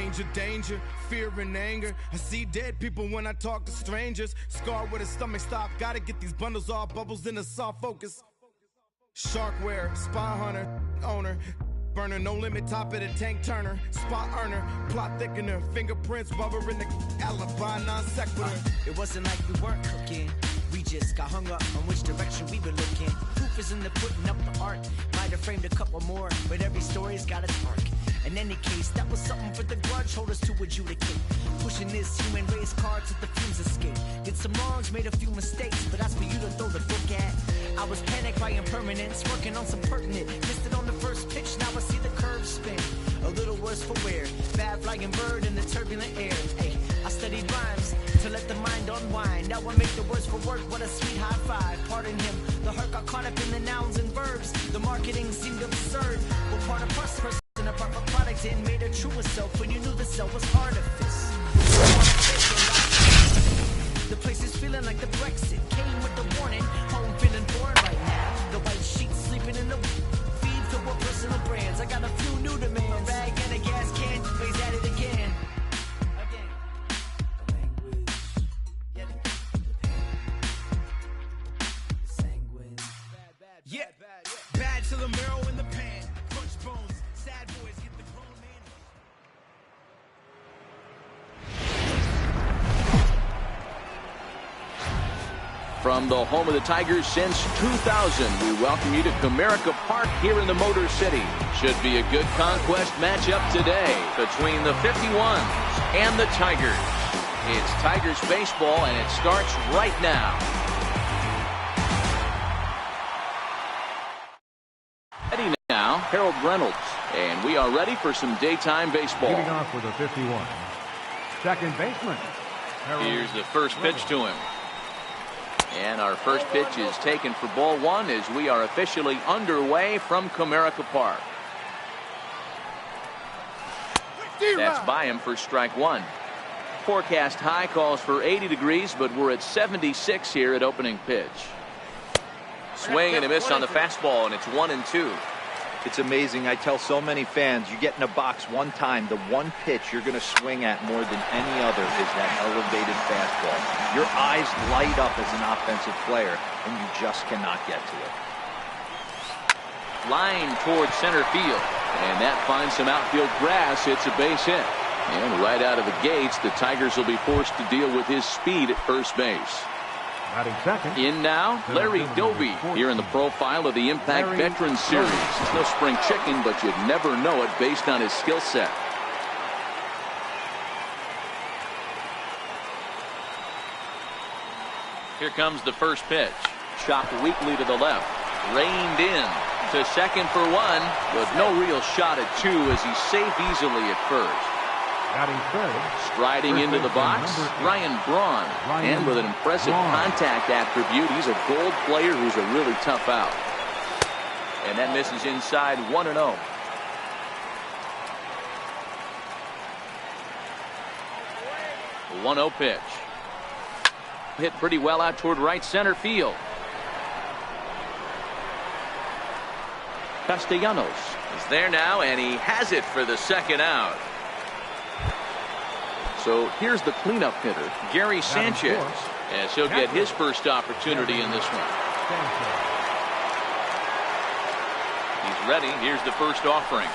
Danger, danger, fear and anger. I see dead people when I talk to strangers. Scarred with a stomach stop, gotta get these bundles off, bubbles in a soft focus. Sharkware, spy hunter, owner. Burner, no limit, top of the tank turner. Spot earner, plot thickener. Fingerprints, rubber in the alibi, non sequitur. It wasn't like we weren't cooking. We just got hung up on which direction we were looking. Proof is in the putting up the art. Might have framed a couple more, but every story's got its arc. In any case, that was something for the grudge holders to adjudicate. Pushing this human race card to the fumes escape. Did some wrongs, made a few mistakes, but that's for you to throw the book at. I was panicked by impermanence, working on some pertinent. Missed it on the first pitch, now I see the curve spin. A little worse for wear, bad flying bird in the turbulent air. Hey, I studied rhymes to let the mind unwind. Now I make the words for work, what a sweet high five. Pardon him, the hurt got caught up in the nouns and verbs. The marketing seemed absurd, but part of person a proper product and made a truer self when you knew the self was artifice. The place is feeling like the Brexit came with the warning. Home feeling bored right now. The white sheets sleeping in the feed filled with personal brands. I got a few new demands. A rag and a gas can, plays at it again. The language, yet the pain, the sanguine. Bad to the marrow in the pan. Crunch bones. Sad boys get the grown man. From the home of the Tigers since 2000, we welcome you to Comerica Park here in the Motor City. Should be a good conquest matchup today between the 51s and the Tigers. It's Tigers baseball, and it starts right now. Ready now, Harold Reynolds. And we are ready for some daytime baseball. Leading off with a 51. Second baseman. Here's the first pitch to him. And our first pitch is taken for ball one as we are officially underway from Comerica Park. That's by him for strike one. Forecast high calls for 80 degrees, but we're at 76 here at opening pitch. Swing and a miss on the fastball, and it's 1-2. It's amazing. I tell so many fans, you get in a box one time, the one pitch you're going to swing at more than any other is that elevated fastball. Your eyes light up as an offensive player, and you just cannot get to it. Line towards center field, and that finds some outfield grass. It's a base hit. And right out of the gates, the Tigers will be forced to deal with his speed at first base. Second. In now, Larry Doby here in the profile of the Impact Veterans Series. He's no spring chicken, but you'd never know it based on his skill set. Here comes the first pitch. Chopped weakly to the left. Reined in to second for one, but no real shot at two as he's safe easily at first. Striding into the box, Ryan Braun. And with an impressive contact attribute, he's a gold player who's a really tough out. And that misses inside 1-0. The 1-0 pitch. Hit pretty well out toward right center field. Castellanos is there now, and he has it for the second out. So here's the cleanup hitter, Gary Sanchez, as he'll get his first opportunity in this one. He's ready. Here's the first offering.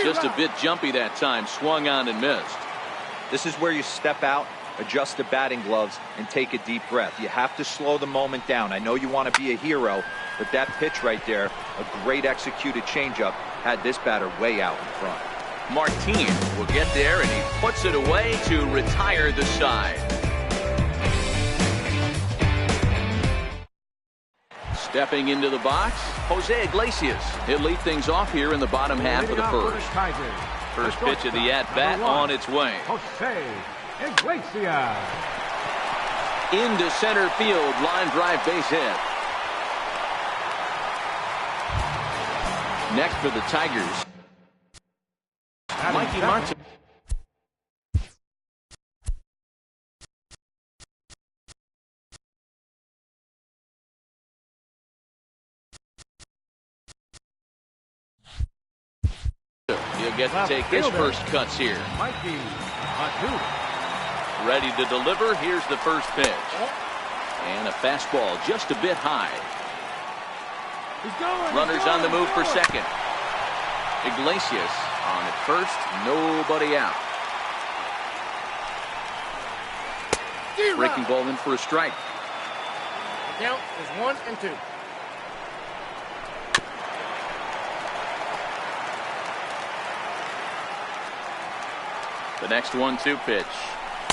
Just a bit jumpy that time. Swung on and missed. This is where you step out, adjust the batting gloves, and take a deep breath. You have to slow the moment down. I know you want to be a hero, but that pitch right there, a great executed changeup, had this batter way out in front. Martin will get there, and he puts it away to retire the side. Stepping into the box, Jose Iglesias. He'll lead things off here in the bottom half of the first. First pitch of the at-bat on its way. Jose Iglesias. Into center field, line drive base hit. Next for the Tigers, Mikey Martin. He'll get to take his first cuts here. Ready to deliver. Here's the first pitch. And a fastball just a bit high. Runners on the move for second. Iglesias on at first. Nobody out. Breaking ball in for a strike. The count is 1-2. The next 1-2 pitch.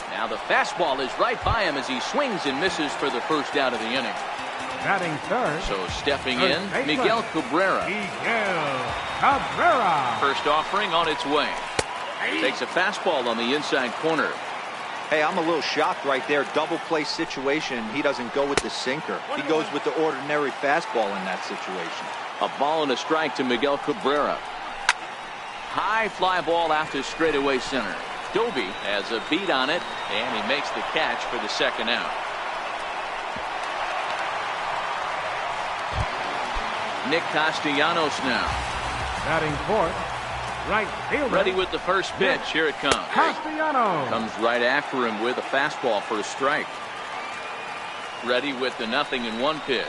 Now the fastball is right by him as he swings and misses for the first out of the inning. Batting third. So stepping in, Miguel Cabrera. First offering on its way. Takes a fastball on the inside corner. Hey, I'm a little shocked right there. Double play situation. He doesn't go with the sinker. He goes with the ordinary fastball in that situation. A ball and a strike to Miguel Cabrera. High fly ball out to straightaway center. Doby has a beat on it, and he makes the catch for the second out. Nick Castellanos now. Batting fourth. Right fielder. Ready with the first pitch. Here it comes. Castellanos. Comes right after him with a fastball for a strike. Ready with the 0-1 pitch.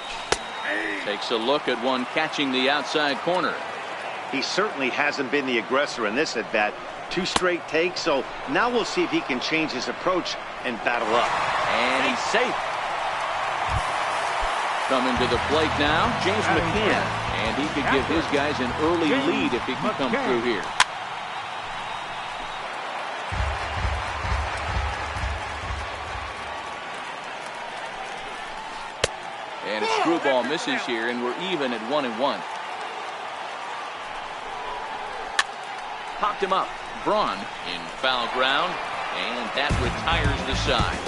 Takes a look at one catching the outside corner. He certainly hasn't been the aggressor in this at bat. 2 straight takes, so now we'll see if he can change his approach and battle up. And he's safe. Coming to the plate now, James McCann. And he could give his guys an early lead if he can come through here. And a screwball misses here, and we're even at 1-1. Popped him up. Braun in foul ground, and that retires the side.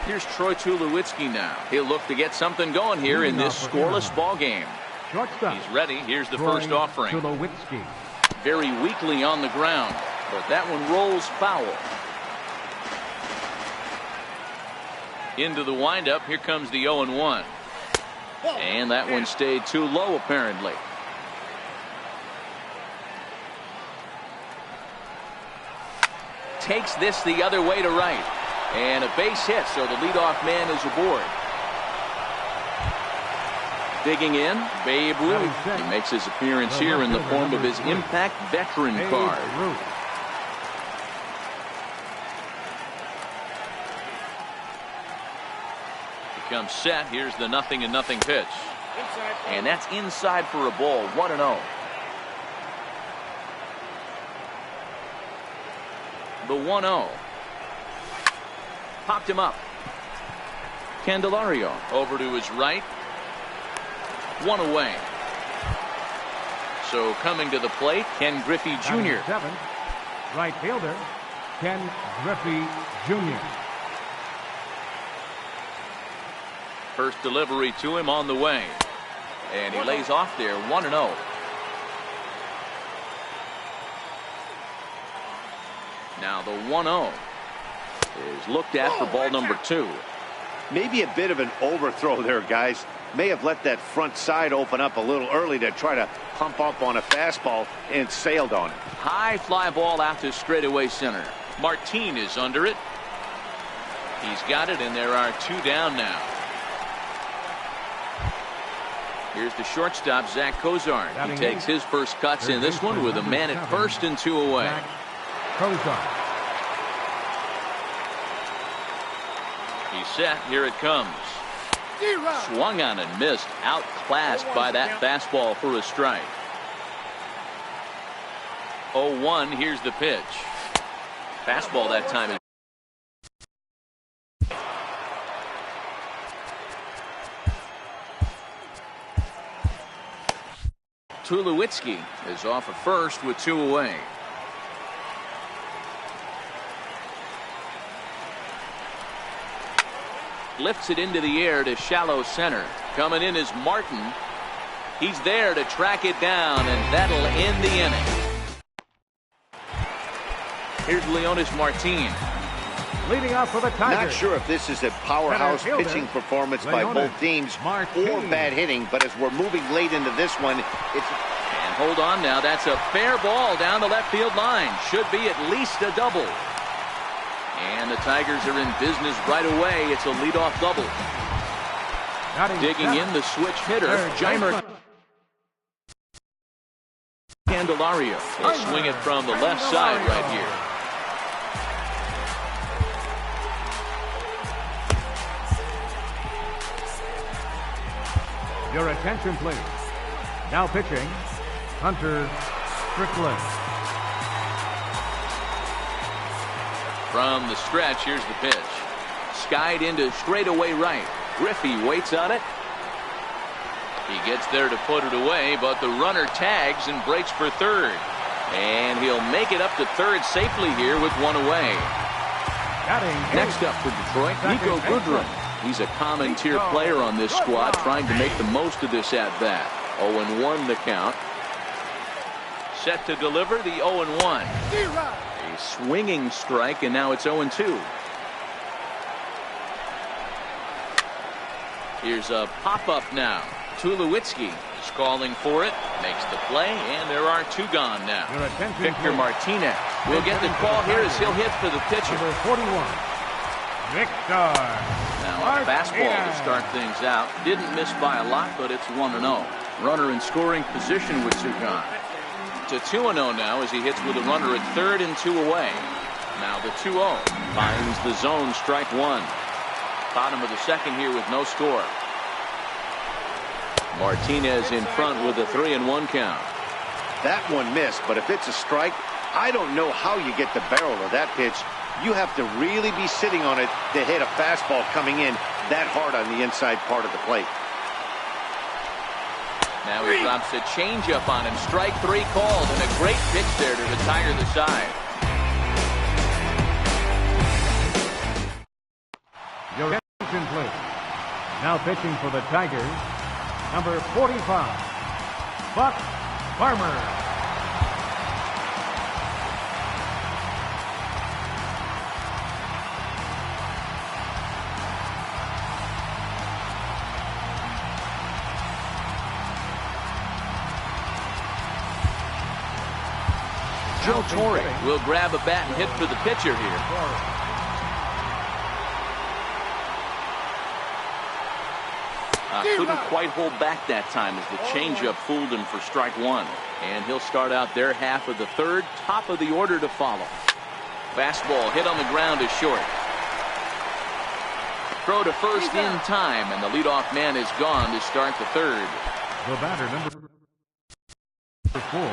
Here's Troy Tulowitzki now. He'll look to get something going here in this scoreless ball game. He's ready. Here's the first offering. Very weakly on the ground, but that one rolls foul. Into the windup. Here comes the 0-1. And that one stayed too low apparently. Takes this the other way to right. And a base hit, so the leadoff man is aboard. Digging in, Babe Ruth. He makes his appearance here in the form of his Impact Veteran card. Becomes set. Here's the 0-0 pitch. And that's inside for a ball. 1-0. The 1-0. Popped him up. Candelario over to his right. One away. So coming to the plate, Ken Griffey Jr. Right fielder, Ken Griffey Jr. First delivery to him on the way. And he lays off there. 1-0. Now the 1-0 is looked at for ball number 2. Maybe a bit of an overthrow there, guys. May have let that front side open up a little early to try to pump up on a fastball and sailed on it. High fly ball out to straightaway center. Martin is under it. He's got it, and there are 2 down now. Here's the shortstop, Zach Cozart. He takes his first cuts in this one with a man at first and 2 away. He's set. Here it comes. Swung on and missed. Outclassed by that fastball for a strike. 0-1. Here's the pitch. Fastball that time. Tulowitzki is off at first with 2 away. Lifts it into the air to shallow center. Coming in is Martin. He's there to track it down, and that'll end the inning. Here's Leonis Martin. Leading off for the Tigers. Not sure if this is a powerhouse Center fielder, pitching performance by Leone both teams Martinez. or bad hitting, but as we're moving late into this one, it's... And hold on now. That's a fair ball down the left field line. Should be at least a double. And the Tigers are in business right away. It's a leadoff double. Digging in the switch hitter, Jeimer Candelario. He'll swing it from the left side right here. Your attention, please. Now pitching, Hunter Strickland. From the stretch, here's the pitch. Skied into straightaway right. Griffey waits on it. He gets there to put it away, but the runner tags and breaks for third. And he'll make it up to third safely here with one away. Next up for Detroit, Nico Goodrum. He's a common tier player on this squad, trying to make the most of this at-bat. 0-1 the count. Set to deliver the 0-1. A swinging strike, and now it's 0-2. Here's a pop-up now. Tulowitzki is calling for it, makes the play, and there are two gone now. Victor Martinez will get the call here as he'll hit for the pitcher. Number 41, Victor. Now a fastball to start things out. Didn't miss by a lot, but it's 1-0. Runner in scoring position with two gone. To 2-0 now as he hits with a runner at third and two away. Now the 2-0 finds the zone, strike one. Bottom of the second here with no score. Martinez in front with a 3-1 count. That one missed, but if it's a strike, I don't know how you get the barrel of that pitch. You have to really be sitting on it to hit a fastball coming in that hard on the inside part of the plate. Now he drops a changeup on him. Strike three called, and a great pitch there to retire the side. Your attention, please. Now pitching for the Tigers, number 45, Buck Farmer. Joe Torre will grab a bat and hit for the pitcher here. Couldn't quite hold back that time as the changeup fooled him for strike one. And he'll start out their half of the third, top of the order to follow. Fastball hit on the ground is short. Throw to first in time, and the leadoff man is gone to start the third. The batter, number 4,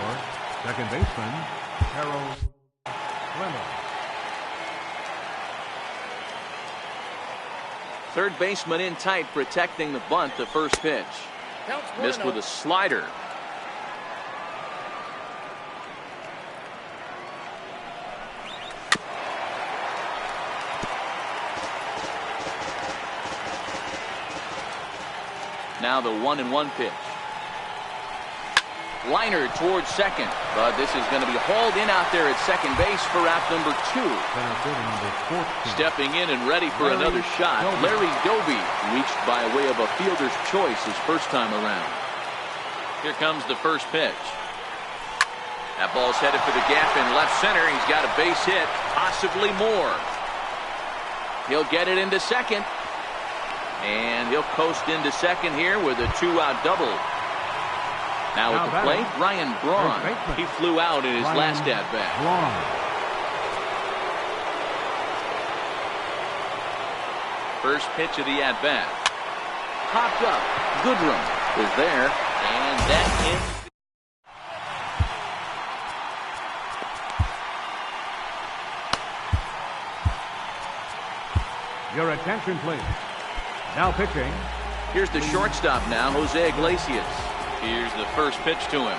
second baseman, Harold Clemens. Third baseman in tight, protecting the bunt. The first pitch missed with a slider. Now the 1-1 pitch. Liner towards second, but this is going to be hauled in out there at second base for out number 2. Stepping in and ready for another shot, Larry Doby reached by way of a fielder's choice his first time around. Here comes the first pitch. That ball's headed for the gap in left center. He's got a base hit, possibly more. He'll get it into second, and he'll coast into second here with a 2-out double. Now at the plate, Ryan Braun. He flew out in his last at-bat. First pitch of the at-bat. Popped up. Goodrum is there, and that is. Your attention, please. Now pitching. Here's the shortstop now, Jose Iglesias. Here's the first pitch to him.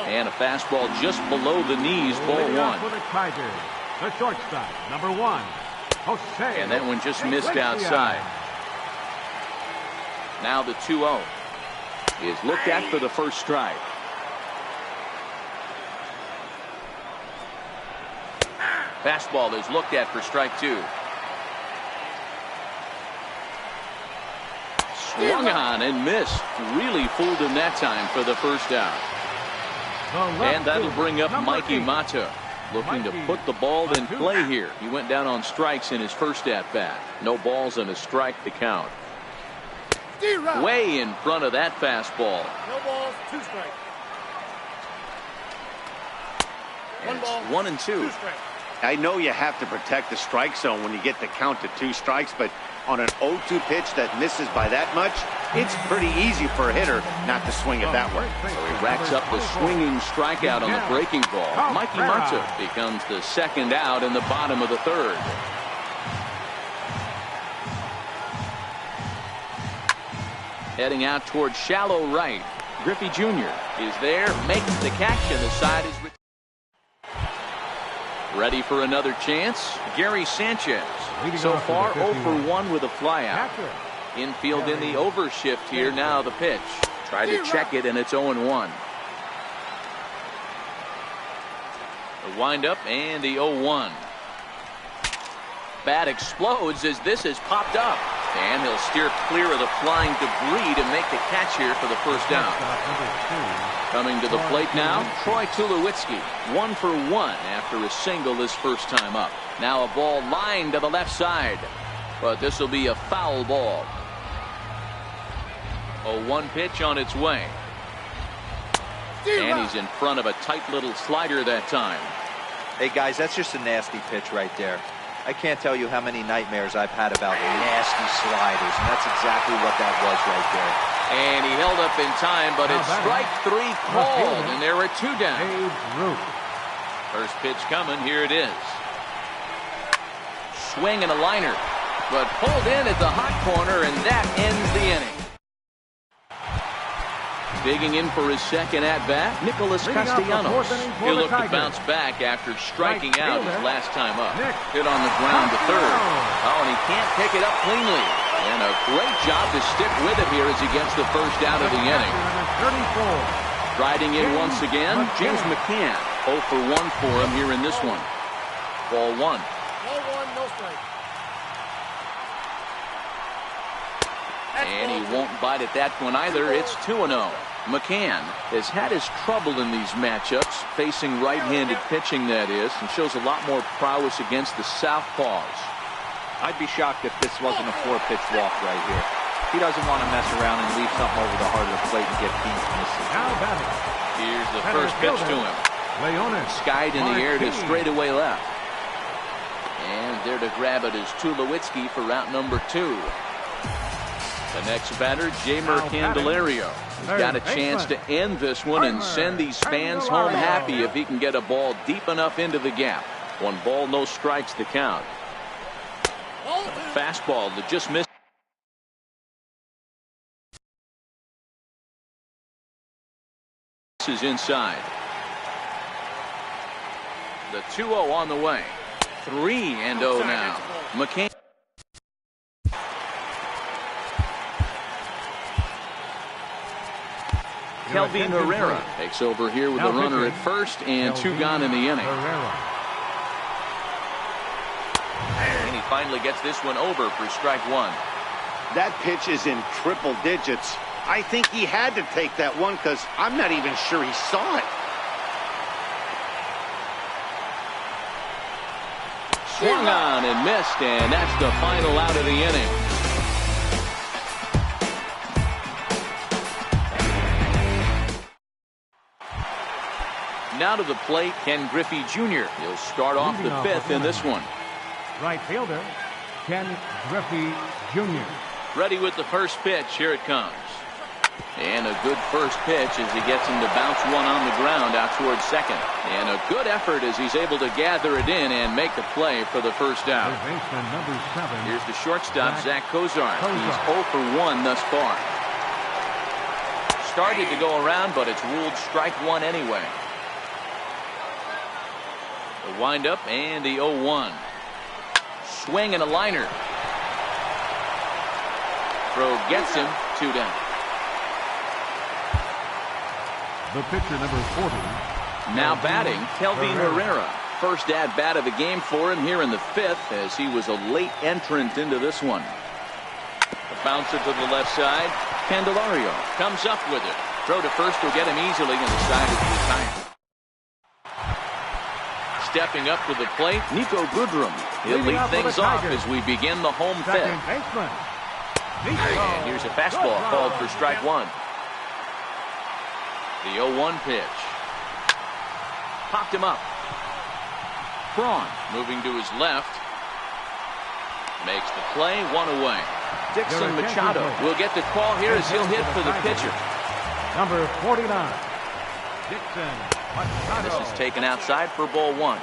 And a fastball just below the knees, ball one. For the Tigers, the shortstop, number 1, Jose. And that one just missed outside. Now the 2-0 is looked at for the first strike. Fastball is looked at for strike 2. Swung on and missed. Really fooled him that time for the first out. And that'll bring up Mikey Mata, looking to put the ball in play here. He went down on strikes in his first at-bat. No balls and a strike to count. Way in front of that fastball. No balls, 2 strikes. And it's 1-2. I know you have to protect the strike zone when you get the count to 2 strikes, but on an 0-2 pitch that misses by that much, it's pretty easy for a hitter not to swing it that way. So he racks up the swinging strikeout on the breaking ball. Mikey Mata becomes the second out in the bottom of the 3rd. Heading out towards shallow right. Griffey Jr. is there, makes the catch, and the side is ready for another chance. Gary Sanchez. So far 0 for 1 with a flyout. Infield in the overshift here. Now the pitch. Tried to check it, and it's 0-1. The windup and the 0-1. Bat explodes as this has popped up. And he'll steer clear of the flying debris to make the catch here for the first down. Coming to the plate now, Troy Tulowitzki. 1 for 1 after a single his first time up. Now a ball lined to the left side. But this will be a foul ball. A 1 pitch on its way. And he's in front of a tight little slider that time. Hey, guys, that's just a nasty pitch right there. I can't tell you how many nightmares I've had about nasty sliders, and that's exactly what that was right there. And he held up in time, but it's strike 3 called, and there are 2 down. First pitch coming, here it is. Swing and a liner, but pulled in at the hot corner, and that ends the inning. Digging in for his second at-bat, Nicholas Castellanos. He'll look to bounce back after striking out his last time up. Hit on the ground to 3rd. Oh, and he can't pick it up cleanly. And a great job to stick with it here as he gets the first out of the inning. Riding in once again, James McCann. 0 for 1 for him here in this one. Ball 1. Ball 1, no strike. And he won't bite at that one either. It's 2-0. McCann has had his trouble in these matchups, facing right-handed pitching, that is, and shows a lot more prowess against the southpaws. I'd be shocked if this wasn't a 4-pitch walk right here. He doesn't want to mess around and leave something over the heart of the plate and get beat in this situation. Here's the first pitch to him. Skied in the air to straightaway left. And there to grab it is Tulowitzki for route number 2. The next batter, Jeimer Candelario. He's got a chance to end this one and send these fans home happy if he can get a ball deep enough into the gap. 1 ball, no strikes to count. Fastball that just missed. Is inside. The 2-0 on the way. 3-0 now. McCann. Kelvin Herrera takes over here with a runner at first and 2 gone in the inning. And he finally gets this one over for strike 1. That pitch is in triple digits. I think he had to take that one because I'm not even sure he saw it. Swung on and missed, and that's the final out of the inning. Now to the plate, Ken Griffey Jr. He'll start off the 5th in this one. Right fielder, Ken Griffey Jr. Ready with the first pitch. Here it comes. And a good first pitch as he gets him to bounce one on the ground out towards second. And a good effort as he's able to gather it in and make the play for the first out. Here's the shortstop, Zach Kozar. He's 0 for 1 thus far. Started to go around, but it's ruled strike 1 anyway. The windup and the 0-1. Swing and a liner. Throw gets him, 2 down. The pitcher, number 40. Now batting, Kelvin Herrera. first at-bat of the game for him here in the 5th, as he was a late entrant into this one. The bouncer to the left side. Candelario comes up with it. Throw to first will get him easily, and the side is retired. Stepping up to the plate, Nico Goodrum. He'll lead things off as we begin the home 5th. And here's a fastball called for strike 1. The 0-1 pitch. Popped him up. Cron moving to his left. Makes the play, 1 away. Dixon Machado will get the call here as he'll hit for the pitcher. Number 49, Dixon Machado. This is taken outside for ball 1.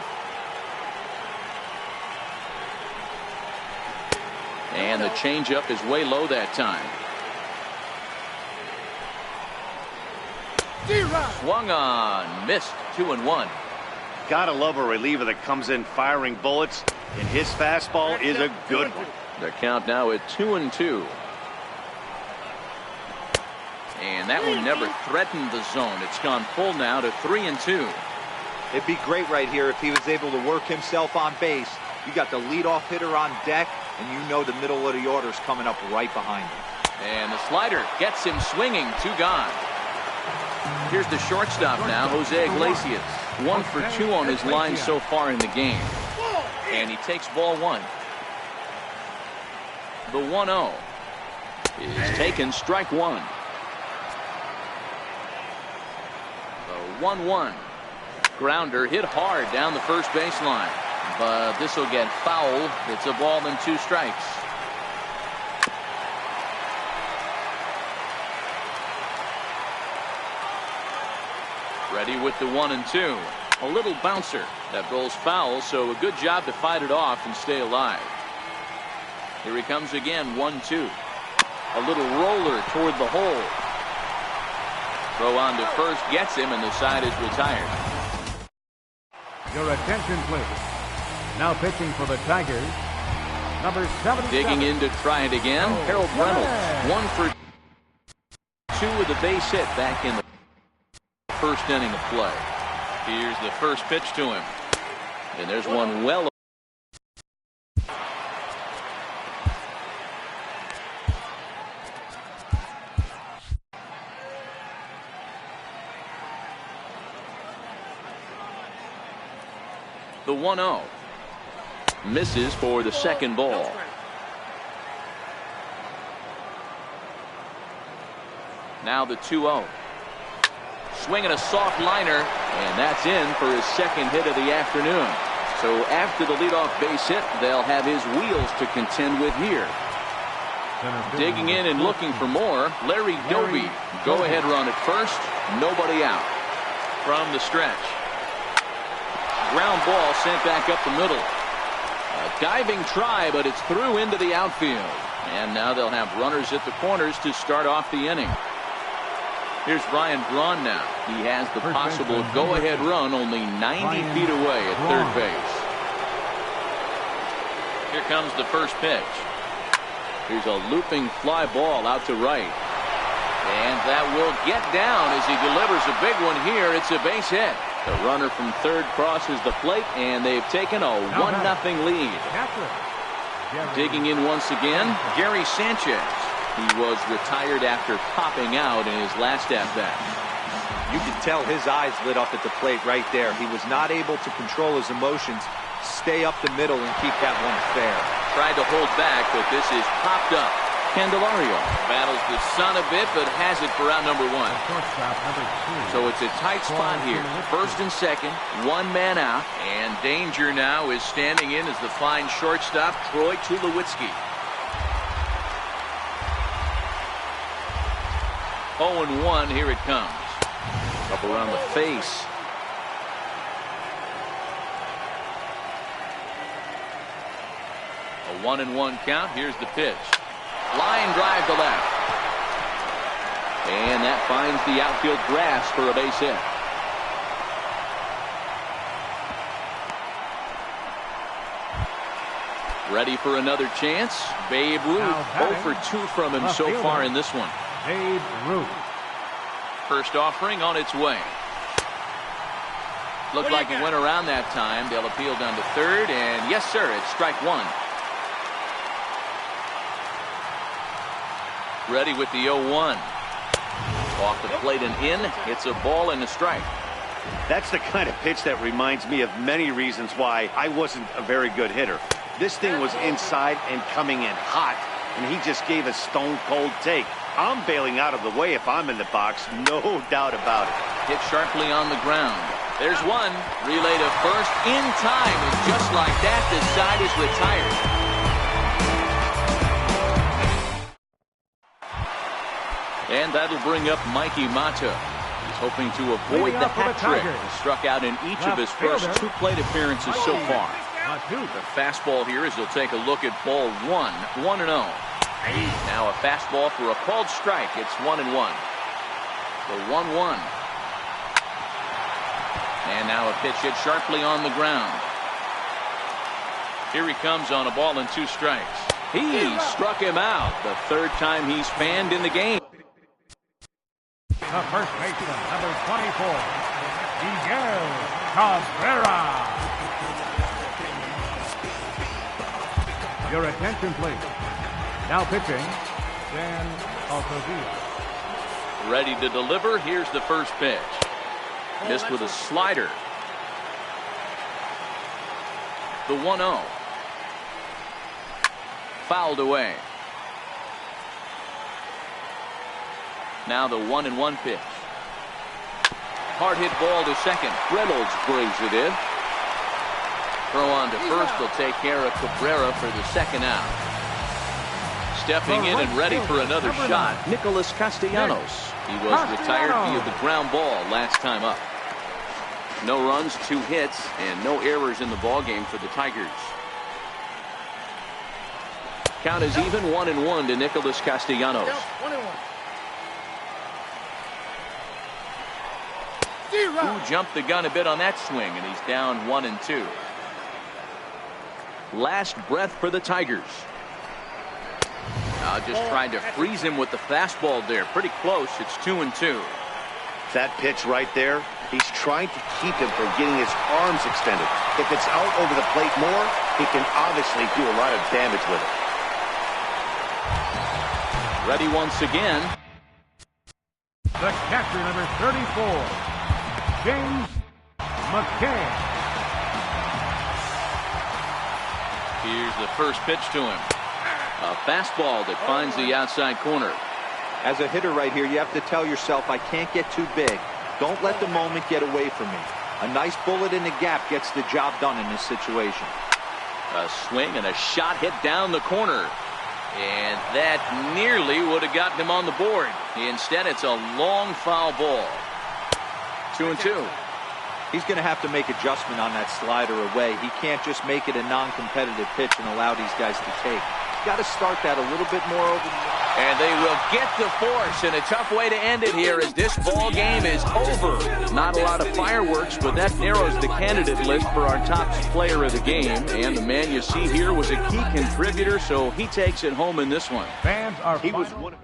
And the changeup is way low that time. Swung on, missed, 2-1. Gotta love a reliever that comes in firing bullets, and his fastball is a good one. The count now at 2-2. And that one never threatened the zone. It's gone full now to 3-2. It'd be great right here if he was able to work himself on base. You got the leadoff hitter on deck, and you know the middle of the order is coming up right behind him. And the slider gets him swinging, 2 gone. Here's the shortstop now, Jose Iglesias. 1 for 2 on his line so far in the game. And he takes ball 1. The 1-0 is taken, strike 1. The 1-1 grounder hit hard down the first baseline, but this will get foul. It's a ball and 2 strikes. Ready with the 1-2. A little bouncer that rolls foul, so a good job to fight it off and stay alive. Here he comes again, 1-2. A little roller toward the hole. Throw on to first gets him, and the side is retired. Your attention, please. Now pitching for the Tigers, number 77. Digging in to try it again, Harold Reynolds. 1 for 2 with a base hit back in the first inning of play. Here's the first pitch to him. And there's one well. The 1-0 misses for the second ball. Now the 2-0. Swinging a soft liner, and that's in for his second hit of the afternoon. So after the leadoff base hit, they'll have his wheels to contend with here. Digging in and looking for more, Larry Doby. Go-ahead run at first, nobody out. From the stretch. Ground ball sent back up the middle. A diving try, but it's through into the outfield. And now they'll have runners at the corners to start off the inning. Here's Brian Braun now. He has the possible go-ahead run only 90 feet away at third base. Here comes the first pitch. Here's a looping fly ball out to right. And that will get down as he delivers a big one here. It's a base hit. The runner from third crosses the plate, and they've taken a 1-0 lead. Digging in once again, Gary Sanchez. He was retired after popping out in his last at-bat. You can tell his eyes lit up at the plate right there. He was not able to control his emotions, stay up the middle, and keep that one fair. Tried to hold back, but this is popped up. Candelario battles the sun a bit, but has it for out number 1. So it's a tight spot here. First and second, 1 man out, and danger now is standing in as the fine shortstop, Troy Tulowitzki. 0-1, here it comes. Up around the face. A 1-1 count. Here's the pitch. Line drive to left. And that finds the outfield grass for a base hit. Ready for another chance. Babe Ruth, 0 for 2 from him so far in this one. Babe Ruth. First offering on its way. Looked like it went around that time. They'll appeal down to third, and yes, sir, it's strike one. Ready with the 0-1. Off the plate and in. It's a ball and a strike. That's the kind of pitch that reminds me of many reasons why I wasn't a very good hitter. This thing was inside and coming in hot, and he just gave a stone-cold take. I'm bailing out of the way if I'm in the box, no doubt about it. Hit sharply on the ground. There's one. Relay to first in time, and just like that, the side is retired. And that'll bring up Mikey Mata. He's hoping to avoid the hat trick. He struck out in each of his first two plate appearances so far. The fastball here as he'll take a look at ball one. 1-0. Now a fastball for a called strike. It's 1-1. The 1-1. And now a pitch hit sharply on the ground. Here he comes on a ball and 2 strikes. He struck him out. The third time he's fanned in the game. The first baseman, number 24, Miguel Cabrera. Your attention, please. Now pitching, Dan Altavilla. Ready to deliver. Here's the first pitch. Missed with a slider. The 1-0. Fouled away. Now the 1-1 pitch. Hard hit ball to second. Reynolds brings it in. Throw on to first. They'll take care of Cabrera for the second out. Stepping in and ready for another shot, Nicholas Castellanos. He was retired via the ground ball last time up. No runs, 2 hits, and no errors in the ballgame for the Tigers. Count is even 1-1 to Nicholas Castellanos. Who jumped the gun a bit on that swing, and he's down 1-2. Last breath for the Tigers. Just trying to freeze him with the fastball there. Pretty close. It's 2-2. That pitch right there, he's trying to keep him from getting his arms extended. If it's out over the plate more, he can obviously do a lot of damage with it. Ready once again. The catcher, number 34, James McCann. Here's the first pitch to him. A fastball that finds the outside corner. As a hitter right here, you have to tell yourself, I can't get too big. Don't let the moment get away from me. A nice bullet in the gap gets the job done in this situation. A swing and a shot hit down the corner. And that nearly would have gotten him on the board. Instead, it's a long foul ball. 2-2. He's going to have to make adjustment on that slider away. He can't just make it a non-competitive pitch and allow these guys to take. Got to start that a little bit more over. And they will get the force, and a tough way to end it here as this ball game is over. Not a lot of fireworks, but that narrows the candidate list for our top player of the game. And the man you see here was a key contributor, so he takes it home in this one. Fans are He was one of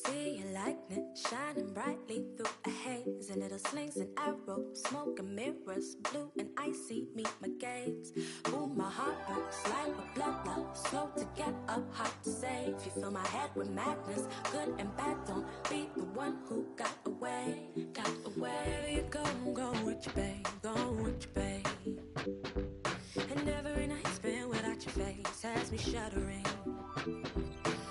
See your likeness shining brightly through a haze. and it'll slings and arrows, smoke and mirrors, blue and icy meet my gaze. Boom, my heart burns like a blood love, slow to get up, hard to save. You fill my head with madness, good and bad. Don't be the one who got away, got away. Wherever you go, go with your babe, go with your babe. And every night spent without your face has me shuddering.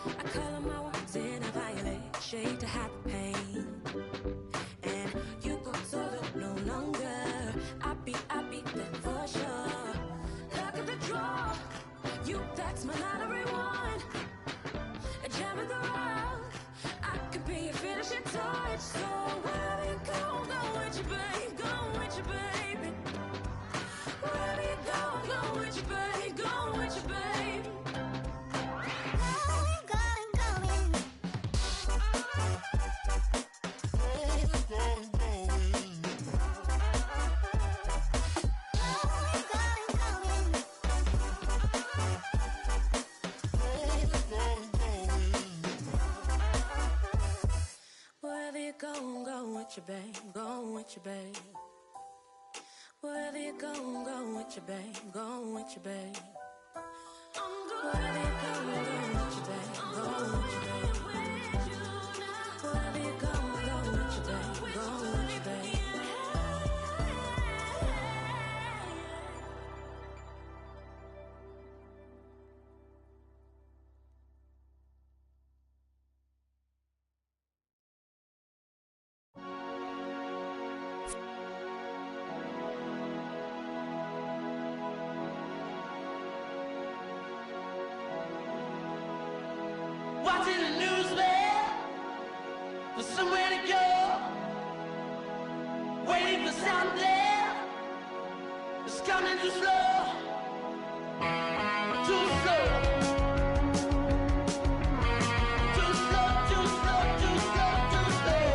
I color my words in a violet shade to hide the pain. And you go solo no longer. I be there for sure. Look at the draw. You that's my lottery one. A gem of the rough. I could be your finishing touch. So wherever you go, go with your babe, go with your baby. Wherever you go, go with your babe, go with your babe. Wherever you go, go with your babe, go with your babe. Wherever you go, go with your babe, go with your babe. Wherever you go, go with your babe, go with your babe. Wherever you go, go with your babe, go with your babe. Watching the news, man, for somewhere to go. Waiting for something that's coming too slow. Too slow. Too slow, too slow, too slow, too slow.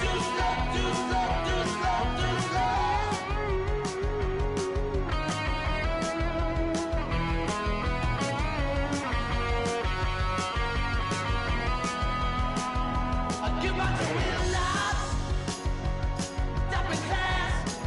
Too slow, too slow, too slow, too slow. Give my to real life, top in class.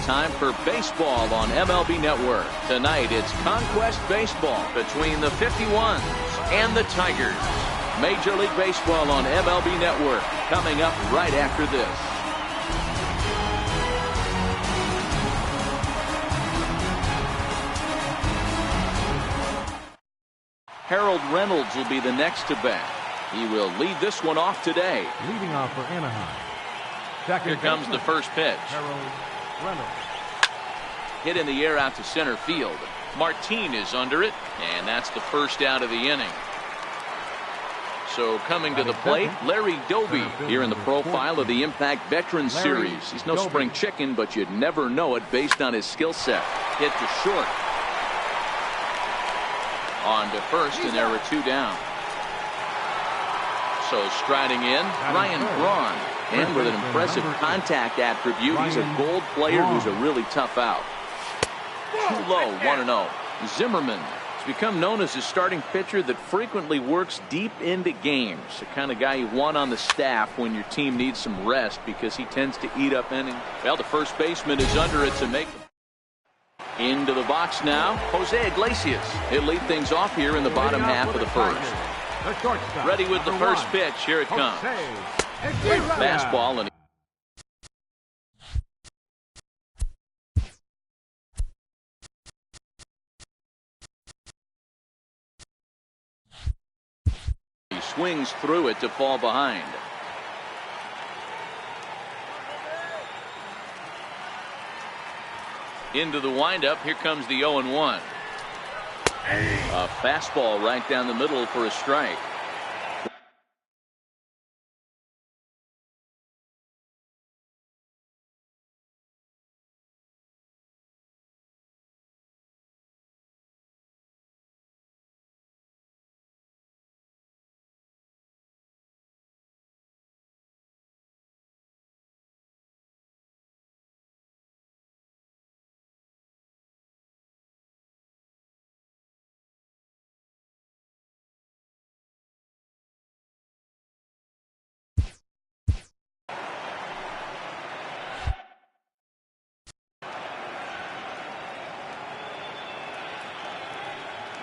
time for baseball on MLB Network. Tonight, it's Conquest Baseball between the 51s and the Tigers. Major League Baseball on MLB Network coming up right after this. Harold Reynolds will be the next to bat. He will lead this one off today. Leading off for Anaheim. Here comes the first pitch. Harold Reynolds. Hit in the air out to center field. Martin is under it, and that's the first out of the inning. So coming to the plate, Larry Doby here in the profile of the Impact Veterans Series. He's no spring chicken, but you'd never know it based on his skill set. Hit to short. On to first, and there were two down. So striding in, Ryan Braun. And with an impressive contact attribute, he's a gold player who's a really tough out. Too low, 1-0. Zimmerman has become known as a starting pitcher that frequently works deep into games. The kind of guy you want on the staff when your team needs some rest because he tends to eat up innings. Well, the first baseman is under it to make it. Into the box now, Jose Iglesias. He'll lead things off here in the bottom half of the first. Ready with the first pitch. Here it comes. Fastball, and he swings through it to fall behind. Into the windup. Here comes the 0-1. A fastball right down the middle for a strike.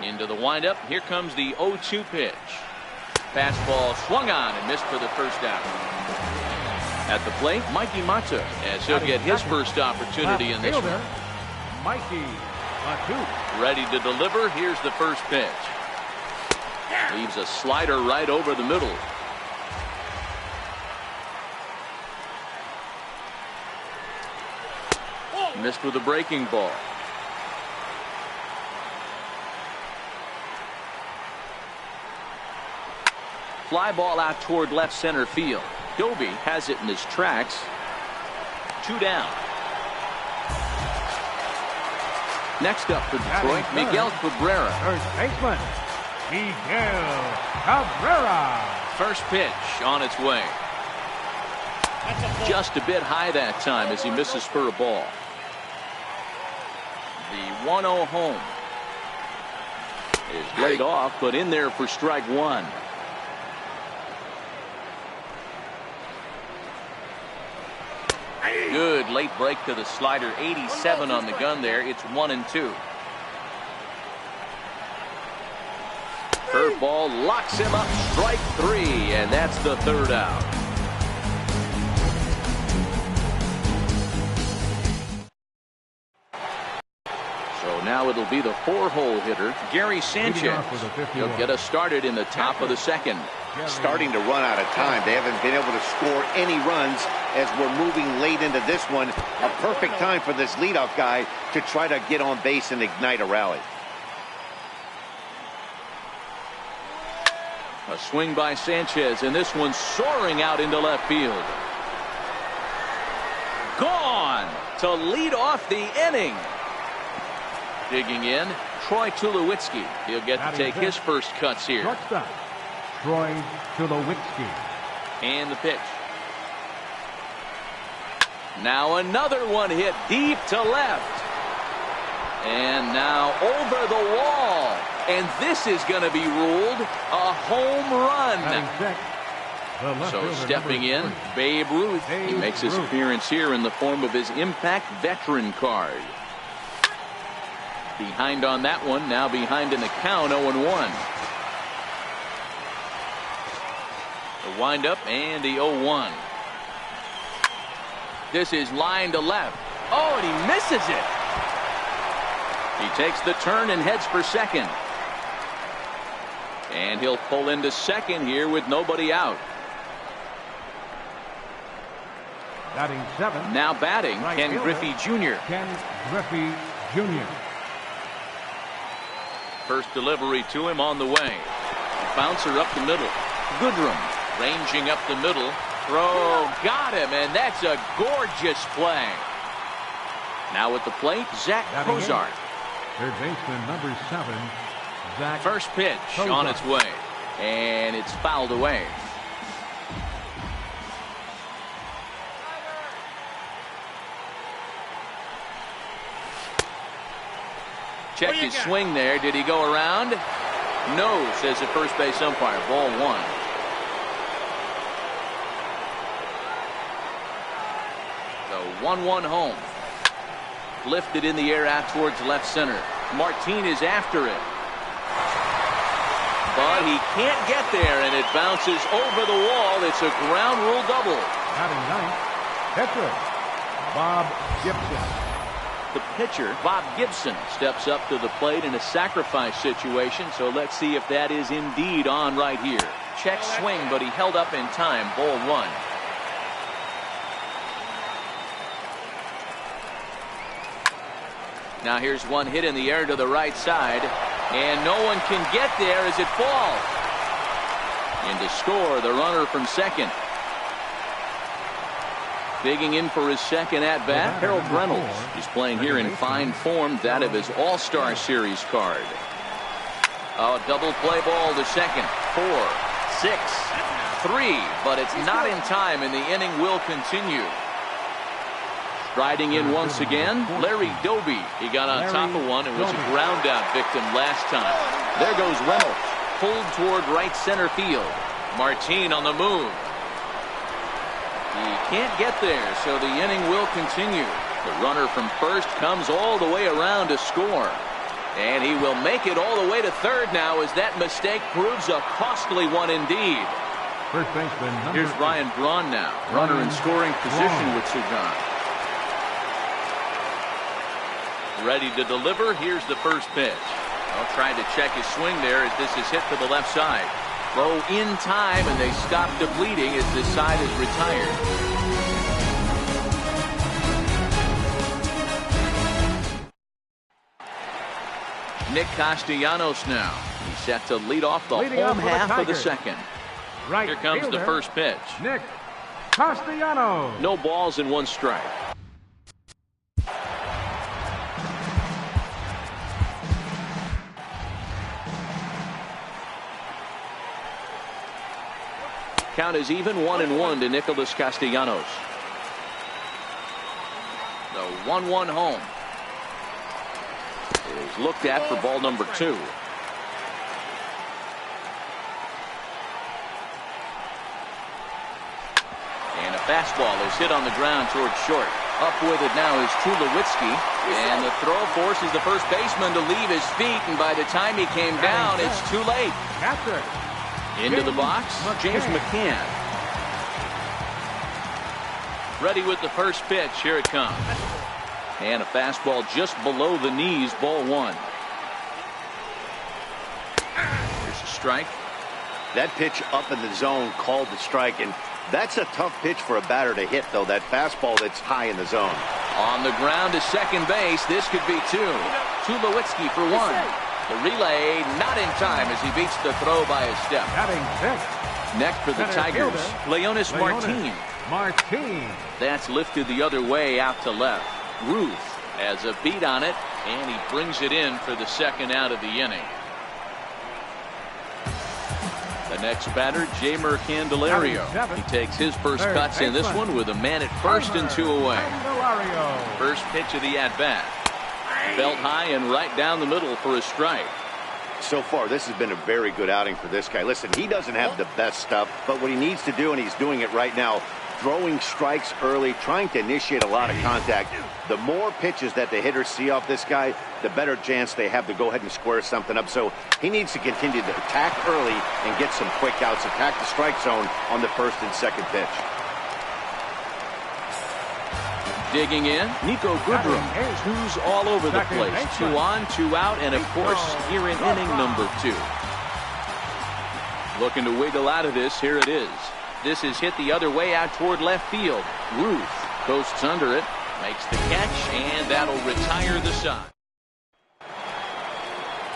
Into the windup. Here comes the 0-2 pitch. Fastball swung on and missed for the first out. At the plate, Mikey Mata, as he'll get his first opportunity in this one. Mikey Mata. Ready to deliver. Here's the first pitch. Leaves a slider right over the middle. Missed with a breaking ball. Fly ball out toward left center field. Doby has it in his tracks. Two down. Next up for Detroit, Miguel Cabrera. First baseman, Miguel Cabrera. First pitch on its way. Just a bit high that time as he misses for a ball. The 1-0 home is laid off, but in there for strike one. Good late break to the slider. 87 on the gun there. It's 1-2. Curveball locks him up. Strike three, and that's the third out. So now it'll be the four-hole hitter, Gary Sanchez. He'll get us started in the top of the second. Starting to run out of time. They haven't been able to score any runs as we're moving late into this one. A perfect time for this leadoff guy to try to get on base and ignite a rally. A swing by Sanchez, and this one soaring out into left field. Gone to lead off the inning. Digging in, Troy Tulowitzki. He'll get to take his first cuts here. Shortstop, Troy Tulowitzki. And the pitch. Now another one hit deep to left. And now over the wall. And this is going to be ruled a home run. So stepping in, Babe Ruth. He makes his appearance here in the form of his Impact Veteran card. Behind on that one, now behind in the count, 0-1. The windup and the 0-1. This is line to left. Oh, and he misses it. He takes the turn and heads for second. And he'll pull into second here with nobody out. Batting 7. Now batting, Right Ken fielder, Griffey Jr. Ken Griffey Jr. First delivery to him on the way. Bouncer up the middle. Goodrum ranging up the middle. Throw, got him, and that's a gorgeous play. Now at the plate, Zach Kozart. Third baseman number 7, Zach. First pitch Kozart. on its way, and it's fouled away. Check his swing there. Did he go around? No, says the first base umpire. Ball 1. The 1-1 home. Lifted in the air out towards left center. Martin is after it. But he can't get there, and it bounces over the wall. It's a ground rule double. Batting 9th, pitcher Bob Gibson. The pitcher, Bob Gibson, steps up to the plate in a sacrifice situation, so let's see if that is indeed on right here. Check swing, but he held up in time. Ball 1. Now here's one hit in the air to the right side, and no one can get there as it falls. And to score, the runner from second. Digging in for his second at-bat, Harold Reynolds. He's playing here in fine form, that of his All-Star Series card. A double play ball to second. 4, 6, 3, but it's not in time, and the inning will continue. Striding in once again, Larry Doby. He got on top of one and was a ground-out victim last time. There goes Reynolds, pulled toward right center field. Martin on the move. He can't get there, so the inning will continue. The runner from first comes all the way around to score. And he will make it all the way to third now, as that mistake proves a costly one indeed. First baseman number Here's Ryan Braun now. Runner in scoring position with Sugan. Ready to deliver. Here's the first pitch. Well, trying to check his swing there as this is hit to the left side. Throw in time, and they stop the bleeding as this side is retired. Nick Castellanos now. He's set to lead off the home half of the second. Right Here comes fielder, the first pitch. Nick Castellanos. No balls and 1 strike. Count is even, 1-1 to Nicholas Castellanos. The 1-1 home. It is looked at for ball number 2. And a fastball is hit on the ground towards short. Up with it now is Tulowitzki. And the throw forces the first baseman to leave his feet, and by the time he came down, it's too late. Catcher. Into the box, James McCann. Ready with the first pitch. Here it comes. And a fastball just below the knees, ball 1. Here's a strike. That pitch up in the zone called the strike, and that's a tough pitch for a batter to hit, though, that fastball that's high in the zone. On the ground to second base. This could be 2. Tulowitzki for 1. The relay not in time as he beats the throw by a step. Batting 6th. Next for the Tigers, Leonis Martin. Martin. That's lifted the other way out to left. Ruth has a beat on it, and he brings it in for the second out of the inning. The next batter, Jamer Candelario. He takes his first cuts in this one with a man at first and 2 away. First pitch of the at-bat. Belt high and right down the middle for a strike. So far, this has been a very good outing for this guy. Listen, he doesn't have the best stuff, but what he needs to do, and he's doing it right now, throwing strikes early, trying to initiate a lot of contact. The more pitches that the hitters see off this guy, the better chance they have to go ahead and square something up. So he needs to continue to attack early and get some quick outs, attack the strike zone on the first and second pitch. Digging in, Nico Goodrum. Two's all over the place. 2 on, 2 out, and of course, here in inning number 2. Looking to wiggle out of this. Here it is. This is hit the other way out toward left field. Ruth coasts under it, makes the catch, and that'll retire the side.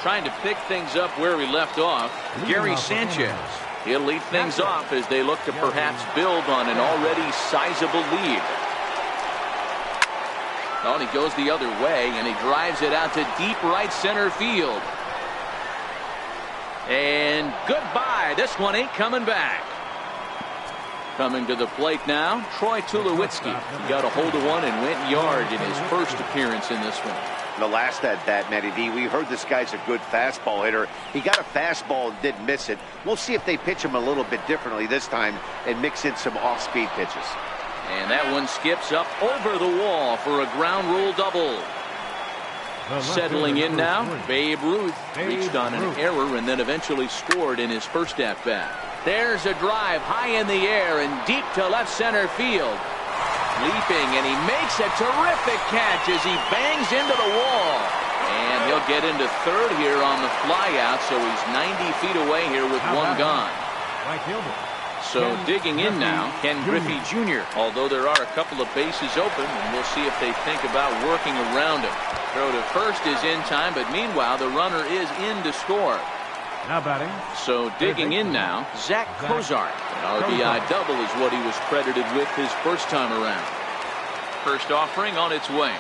Trying to pick things up where we left off, Gary Sanchez. He'll lead things off as they look to perhaps build on an already sizable lead. Oh, and he goes the other way, and he drives it out to deep right center field. And goodbye. This one ain't coming back. Coming to the plate now, Troy Tulowitzki. He got a hold of one and went yard in his first appearance in this one. The last at bat, Matty D, we heard this guy's a good fastball hitter. He got a fastball and didn't miss it. We'll see if they pitch him a little bit differently this time and mix in some off-speed pitches. And that one skips up over the wall for a ground rule double. Settling in now, Babe Ruth reached on an error and then eventually scored in his first at-bat. There's a drive high in the air and deep to left center field. Leaping, and he makes a terrific catch as he bangs into the wall. And he'll get into third here on the flyout, so he's 90 feet away here with one gone. Right fielder. So digging in now, Ken Griffey Jr., although there are a couple of bases open, and we'll see if they think about working around him. Throw to first is in time, but meanwhile the runner is in to score. Now batting. So digging in now, Zach Kozart. An RBI double is what he was credited with his first time around. First offering on its way.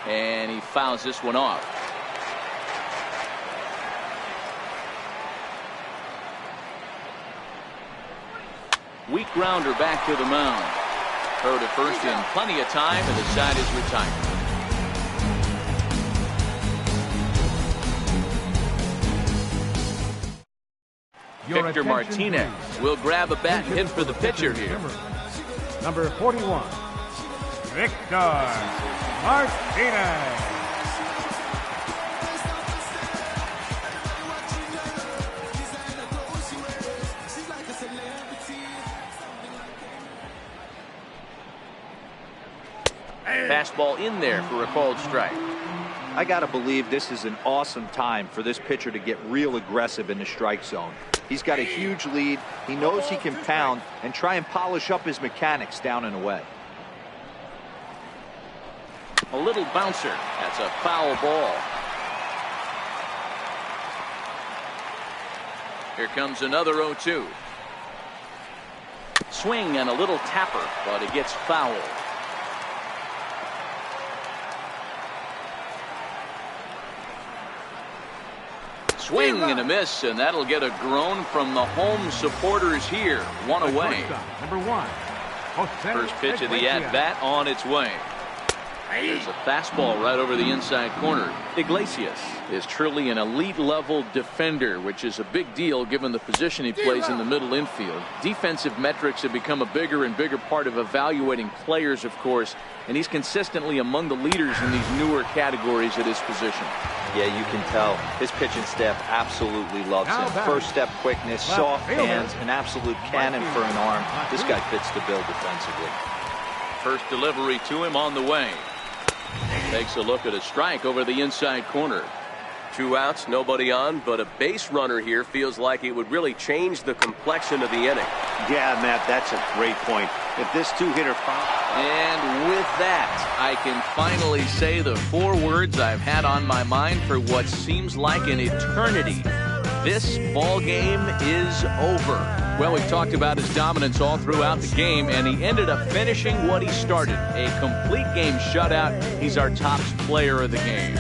And he fouls this one off. Weak grounder back to the mound. Throw to first in plenty of time, and the side is retired. Victor Martinez will grab a bat and hit for the pitcher here. Number 41, Victor Martinez. Fastball in there for a called strike. I got to believe this is an awesome time for this pitcher to get real aggressive in the strike zone. He's got a huge lead. He knows he can pound and try and polish up his mechanics down and away. A little bouncer. That's a foul ball. Here comes another 0-2. Swing and a little tapper, but it gets fouled. Swing and a miss, and that'll get a groan from the home supporters here. One away. Number 1. First pitch of the at-bat on its way. There's a fastball right over the inside corner. Iglesias is truly an elite level defender, which is a big deal given the position he plays in the middle infield. Defensive metrics have become a bigger and bigger part of evaluating players, of course, and he's consistently among the leaders in these newer categories at his position. Yeah, you can tell his pitching staff absolutely loves him. First step quickness, soft hands, an absolute cannon for an arm. This guy fits the bill defensively. First delivery to him on the way. Takes a look at a strike over the inside corner. 2 outs, nobody on, but a base runner here feels like it would really change the complexion of the inning. Yeah, Matt, that's a great point. If this two-hitter and with that, I can finally say the 4 words I've had on my mind for what seems like an eternity. This ball game is over. Well, we've talked about his dominance all throughout the game, and he ended up finishing what he started. A complete game shutout. He's our top player of the game.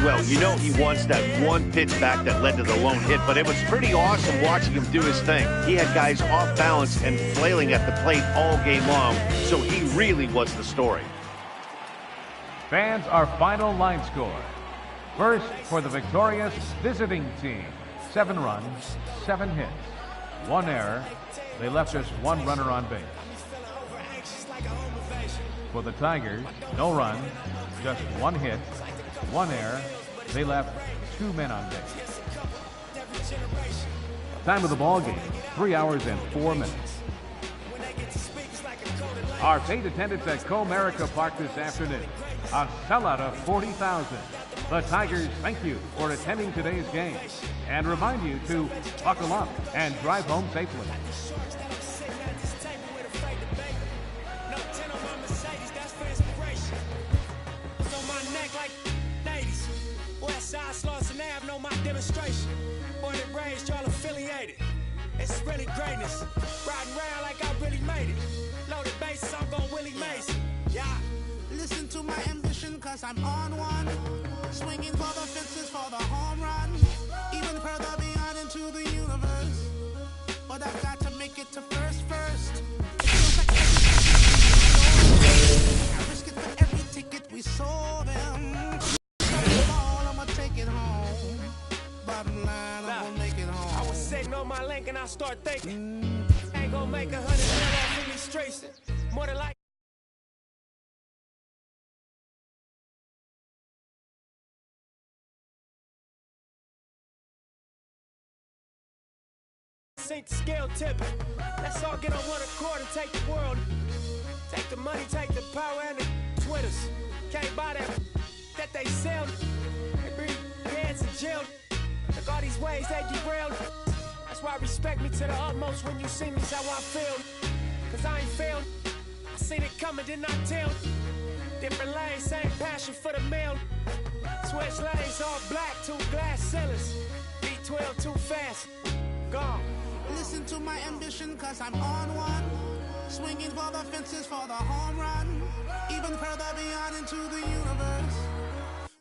Well, you know he wants that one pitch back that led to the lone hit, but it was pretty awesome watching him do his thing. He had guys off balance and flailing at the plate all game long, so he really was the story. Fans, our final line score. First, for the victorious visiting team, 7 runs, 7 hits, 1 error. They left just 1 runner on base. For the Tigers, no runs, just 1 hit, 1 error. They left 2 men on base. Time of the ball game, 3 hours and 4 minutes. Our paid attendance at Comerica Park this afternoon, a sellout of 40,000. The Tigers thank you for attending today's game and remind you to buckle up and drive home safely. Demonstration, born and raised, y'all affiliated. It's really greatness. Riding around like I really made it. Loaded bases, I'm gon' Willie Mason. Yeah. Listen to my ambition, cause I'm on one. Swinging for the fences for the home run. Even further beyond into the universe. But I've got to make it to first. It feels like I risk it for every ticket we sold them. I'ma take it home. Bottom line, I'm gonna make it home. I was sitting on my link and I start thinking, ain't gonna make 100 mil off illustration. More than like. Sink the scale tipping. Let's all get on one accord and take the world. Take the money, take the power, and the Twitters. Can't buy that they sell. They bring heads in jail. Look all these ways they derailed. That's why respect me to the utmost when you see me, how I feel. Cause I ain't failed. I seen it coming, did not tell. Different lanes, same passion for the mail. Switch lanes, all black, 2 glass ceilings. B12 too fast, gone. Listen to my ambition, cause I'm on one. Swinging for the fences for the home run. Even further beyond into the universe.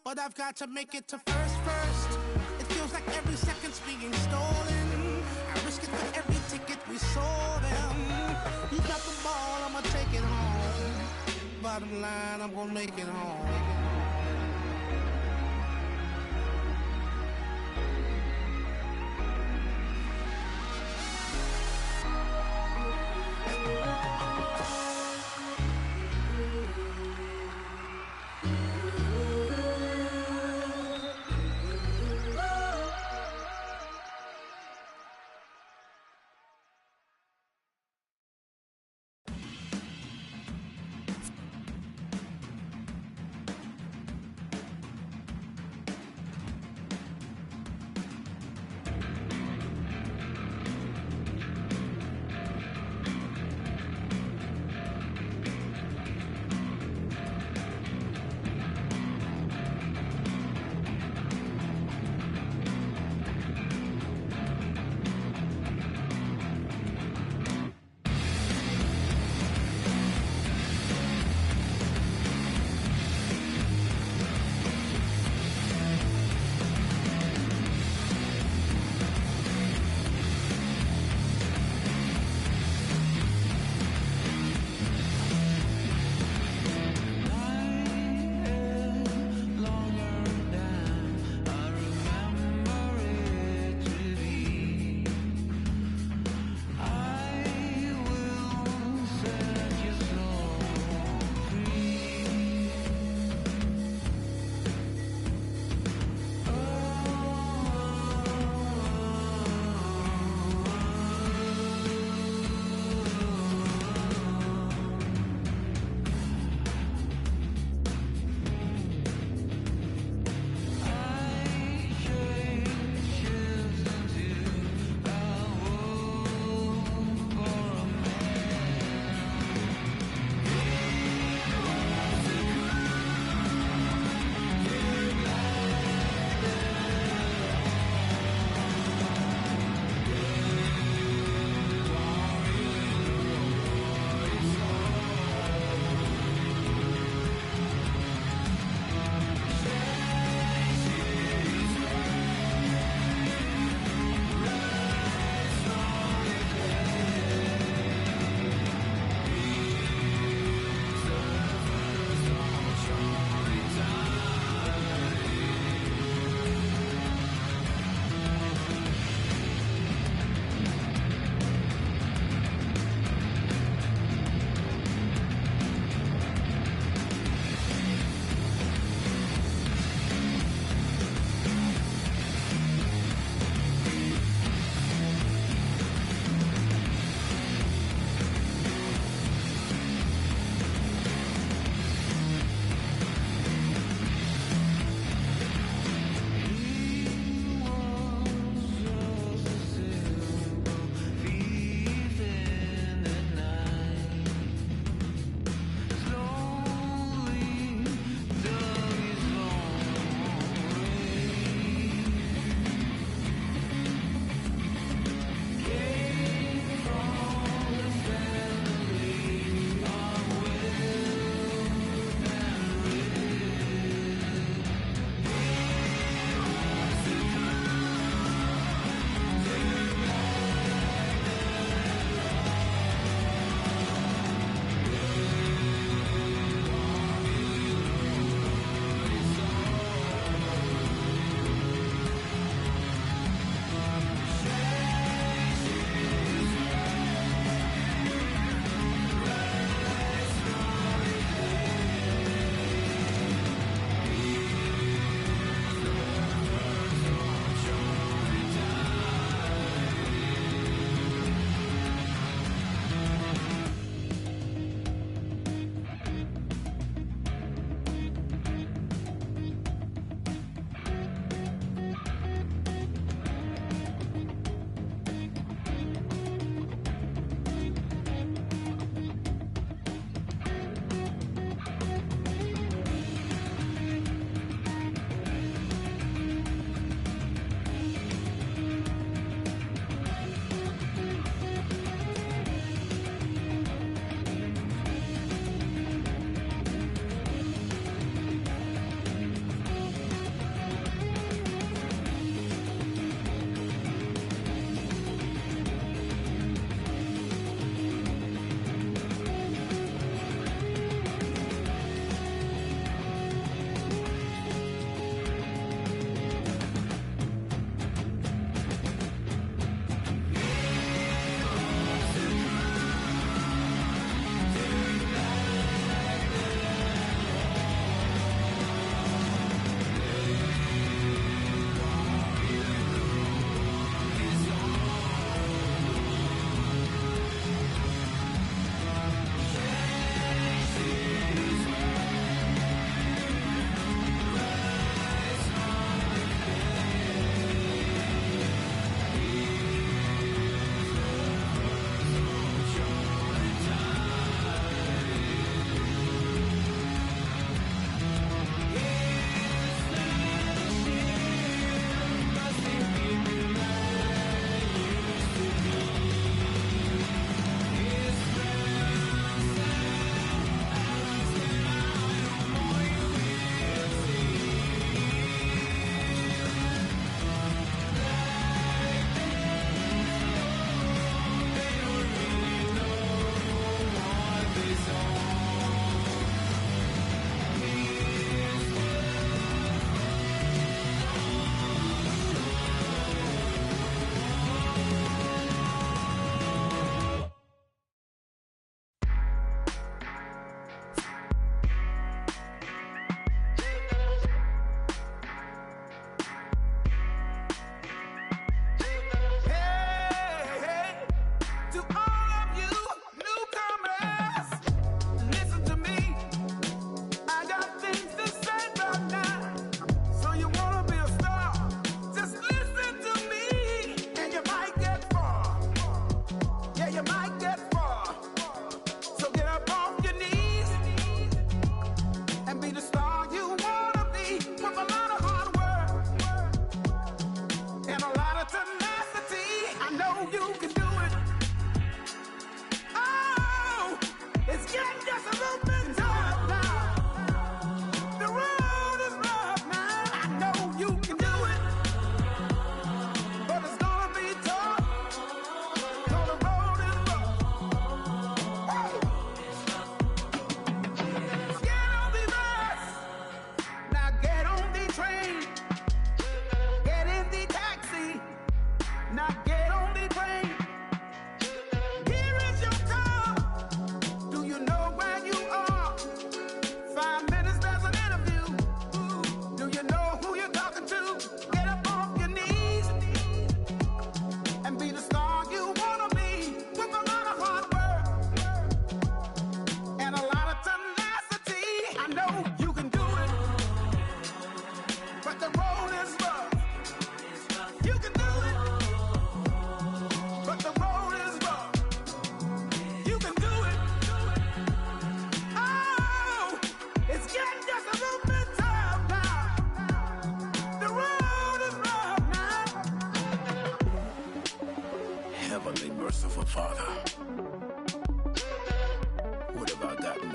But I've got to make it to first. It feels like every second's being stolen. I risk it for every ticket we sold them. You got the ball, I'ma take it home. Bottom line, I'm gonna make it home.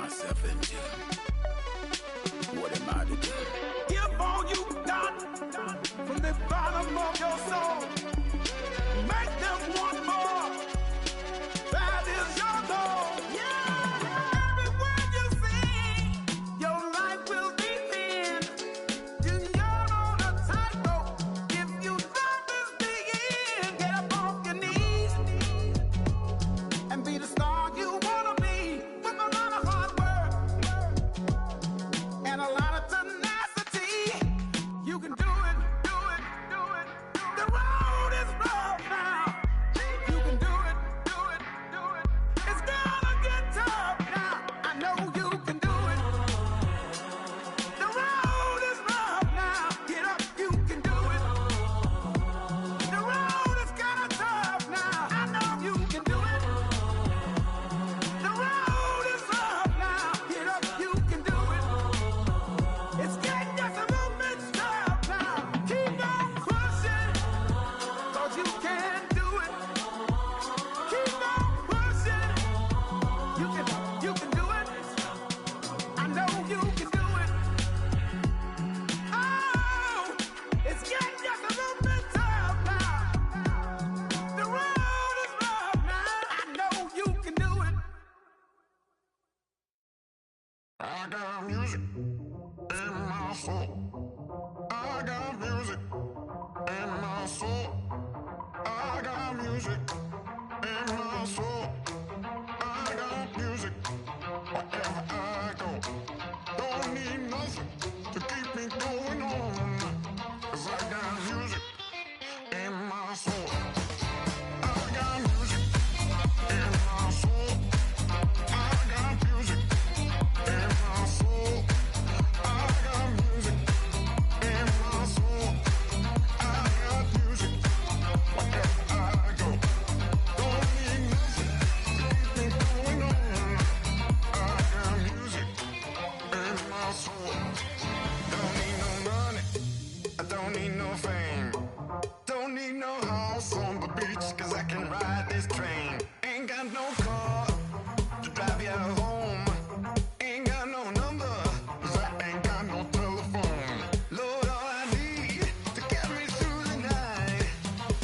myself into. What am I to do? Give all you got from the bottom of your soul. Make them want more. That is your goal. Yeah. Every word you sing, your life will depend. You're on a tightrope. If you drop this thing in, get up off your knees and be the star you wanna be. With a lot of hard work and a lot of tenacity, you can do it. The road is rough now. You can do it. It's gonna get tough now. I know you can do it. The road is rough now. Get up, you can do it. The road is kinda tough now. I know you can do it. The road is rough now. Get up, you can do it. It's getting just a little bit tough now. Keep on pushing, 'cause you can do it. Keep on pushing. You can do it. I know you can do it. Oh, it's getting just a little bit tough now. The road is rough now. I know you can do it. I got music in my soul. I got music in my soul. I got music in my soul. I got music wherever I go. Don't need nothing to keep me going on. 'Cause I got music in my soul. I got music in my soul. I got music in my soul. I got music in my soul. I got music wherever I go. Don't need nothing to keep me going on. I got music in my soul. Don't need no money. I don't need no fame. Don't need no house on the beach, 'cause I can ride this train. Ain't got no car to drive you home. Ain't got no number, 'cause I ain't got no telephone. Lord, all I need to get me through the night.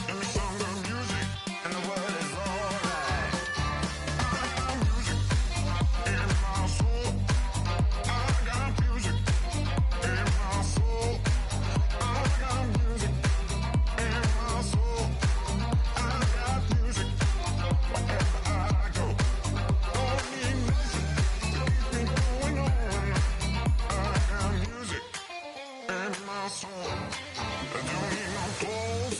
Give me some good music, and the world is alright. I got music in my soul. I got music in my soul. I got music in my soul. I got music wherever I go. Don't need nothing to keep me going on. I got music in my soul. I don't need no clothes,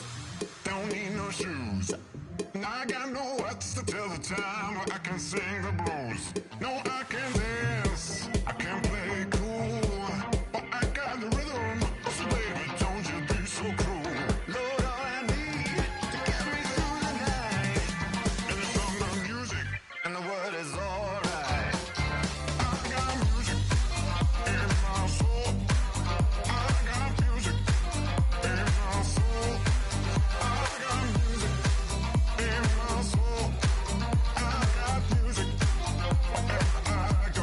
don't need no shoes. And I got no watch to tell the time, I can sing the blues. No, I can dance, I can play cool, but I got the rhythm, so baby, don't you be so cruel. Lord, all I need to get me through the night. Give me some good music, and the world is alright. I got music in my soul. I got music in my soul. I got music in my soul. I got music wherever I go.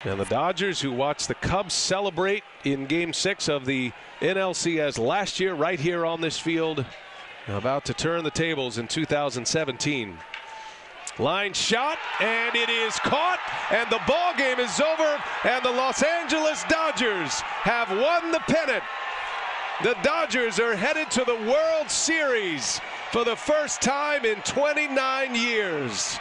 And the Dodgers, who watched the Cubs celebrate in Game 6 of the NLCS last year, right here on this field, about to turn the tables in 2017. Line shot, and it is caught, and the ball game is over, and the Los Angeles Dodgers have won the pennant. The Dodgers are headed to the World Series for the first time in 29 years.